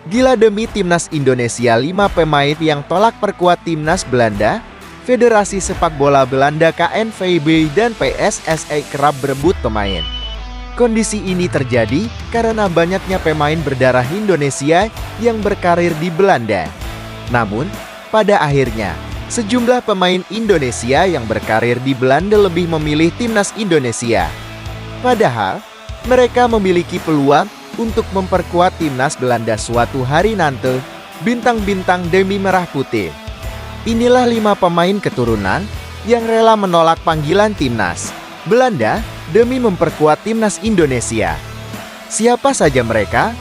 Gila demi Timnas Indonesia, 5 pemain yang tolak perkuat Timnas Belanda. Federasi Sepak Bola Belanda KNVB dan PSSI kerap berebut pemain. Kondisi ini terjadi karena banyaknya pemain berdarah Indonesia yang berkarir di Belanda. Namun, pada akhirnya, sejumlah pemain Indonesia yang berkarir di Belanda lebih memilih Timnas Indonesia. Padahal, mereka memiliki peluang untuk memperkuat Timnas Belanda suatu hari nanti. Bintang-bintang demi merah putih. Inilah 5 pemain keturunan yang rela menolak panggilan Timnas Belanda demi memperkuat Timnas Indonesia. Siapa saja mereka?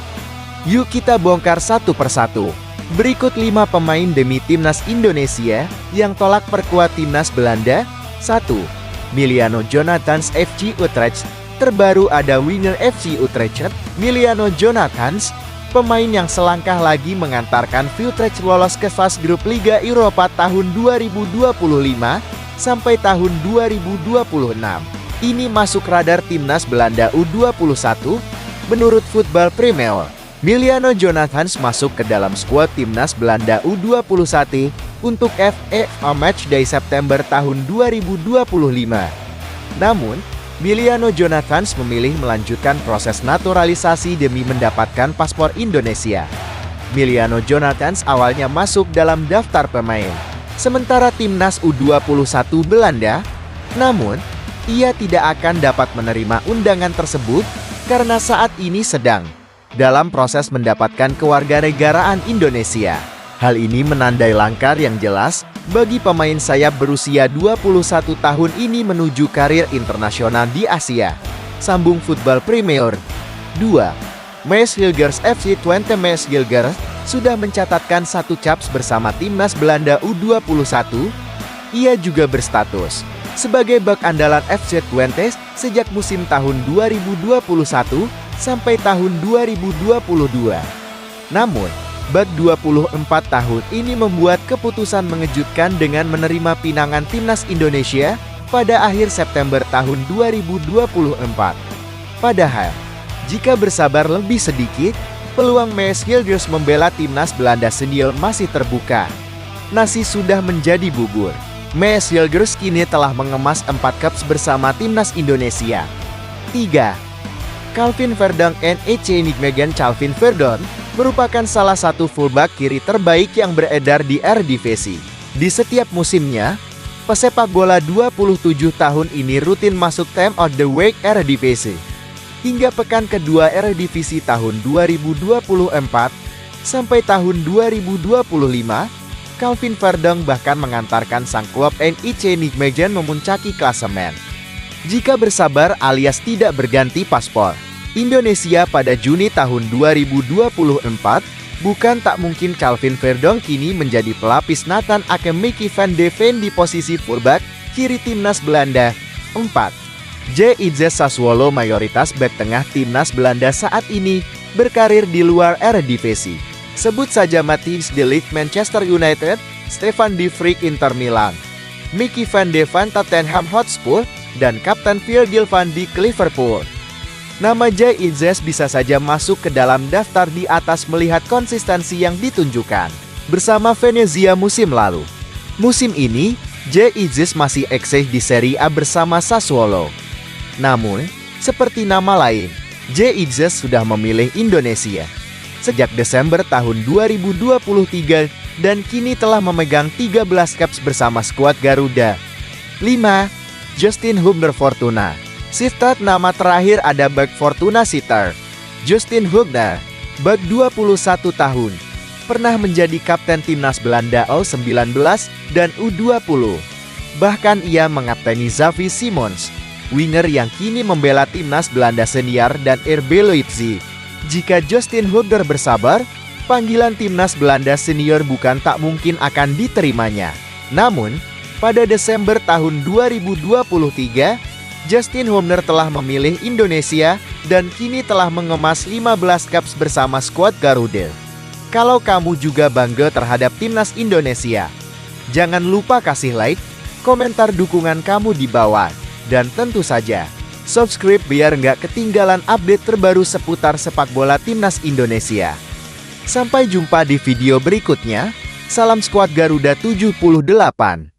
Yuk kita bongkar satu persatu. Berikut 5 pemain demi Timnas Indonesia yang tolak perkuat Timnas Belanda. 1. Miliano Jonathans, FC Utrecht. Terbaru ada winger FC Utrecht, Miliano Jonathans, pemain yang selangkah lagi mengantarkan Utrecht lolos ke fase grup Liga Eropa tahun 2025 sampai tahun 2026. Ini masuk radar Timnas Belanda U21. Menurut Football Premier, Miliano Jonathans masuk ke dalam skuad Timnas Belanda U21 untuk FA Matchday September tahun 2025. Namun, Miliano Jonathans memilih melanjutkan proses naturalisasi demi mendapatkan paspor Indonesia. Miliano Jonathans awalnya masuk dalam daftar pemain sementara Timnas U21 Belanda, namun ia tidak akan dapat menerima undangan tersebut karena saat ini sedang dalam proses mendapatkan kewarganegaraan Indonesia. Hal ini menandai langkah yang jelas bagi pemain sayap berusia 21 tahun ini menuju karir internasional di Asia. Sambung Football Premier. 2. Mees Hilgers, FC Twente. Mees Hilgers sudah mencatatkan 1 caps bersama Timnas Belanda U21. Ia juga berstatus sebagai bek andalan FC Twente sejak musim tahun 2021 sampai tahun 2022. Namun, bek 24 tahun ini membuat keputusan mengejutkan dengan menerima pinangan Timnas Indonesia pada akhir September tahun 2024. Padahal, jika bersabar lebih sedikit, peluang Mees Hilgers membela Timnas Belanda senior masih terbuka. Nasi sudah menjadi bubur. Mees Hilgers kini telah mengemas 4 caps bersama Timnas Indonesia. 3. Calvin Verdonk, NEC Nijmegen. Calvin Verdonk merupakan salah satu fullback kiri terbaik yang beredar di Eredivisie. Di setiap musimnya, pesepak bola 27 tahun ini rutin masuk Team of the Week Eredivisie. Hingga pekan kedua Eredivisie tahun 2024 sampai tahun 2025, Calvin Verdonk bahkan mengantarkan sang klub NEC Nijmegen memuncaki klasemen. Jika bersabar alias tidak berganti paspor Indonesia pada Juni tahun 2024, bukan tak mungkin Calvin Verdonk kini menjadi pelapis Nathan Ake. Mickey van de Ven di posisi fullback kiri Timnas Belanda. 4. J.I.Z. Sassuolo. Mayoritas bek tengah Timnas Belanda saat ini berkarir di luar Eredivisie. Sebut saja Matthijs de Ligt Manchester United, Stefan de Vrij Inter Milan, Mickey van de Ven Tottenham Hotspur, dan Kapten Virgil van Dijk Liverpool. Nama J.I.Z. bisa saja masuk ke dalam daftar di atas melihat konsistensi yang ditunjukkan bersama Venezia musim lalu. Musim ini, J.I.Z. masih eksis di Serie A bersama Sassuolo. Namun, seperti nama lain, J.I.Z. sudah memilih Indonesia sejak Desember tahun 2023 dan kini telah memegang 13 caps bersama skuad Garuda. 5. Justin Hubner Fortuna. Sittard. Nama terakhir ada bek Fortuna Sittard. Justin Hubner, bek 21 tahun, pernah menjadi kapten Timnas Belanda U19 dan U20. Bahkan ia mengapteni Xavi Simons, winger yang kini membela Timnas Belanda senior dan RB Leipzig. Jika Justin Hubner bersabar, panggilan Timnas Belanda senior bukan tak mungkin akan diterimanya. Namun, pada Desember tahun 2023, Justin Hubner telah memilih Indonesia dan kini telah mengemas 15 caps bersama skuad Garuda. Kalau kamu juga bangga terhadap Timnas Indonesia, jangan lupa kasih like, komentar dukungan kamu di bawah, dan tentu saja subscribe biar nggak ketinggalan update terbaru seputar sepak bola Timnas Indonesia. Sampai jumpa di video berikutnya. Salam skuad Garuda 78.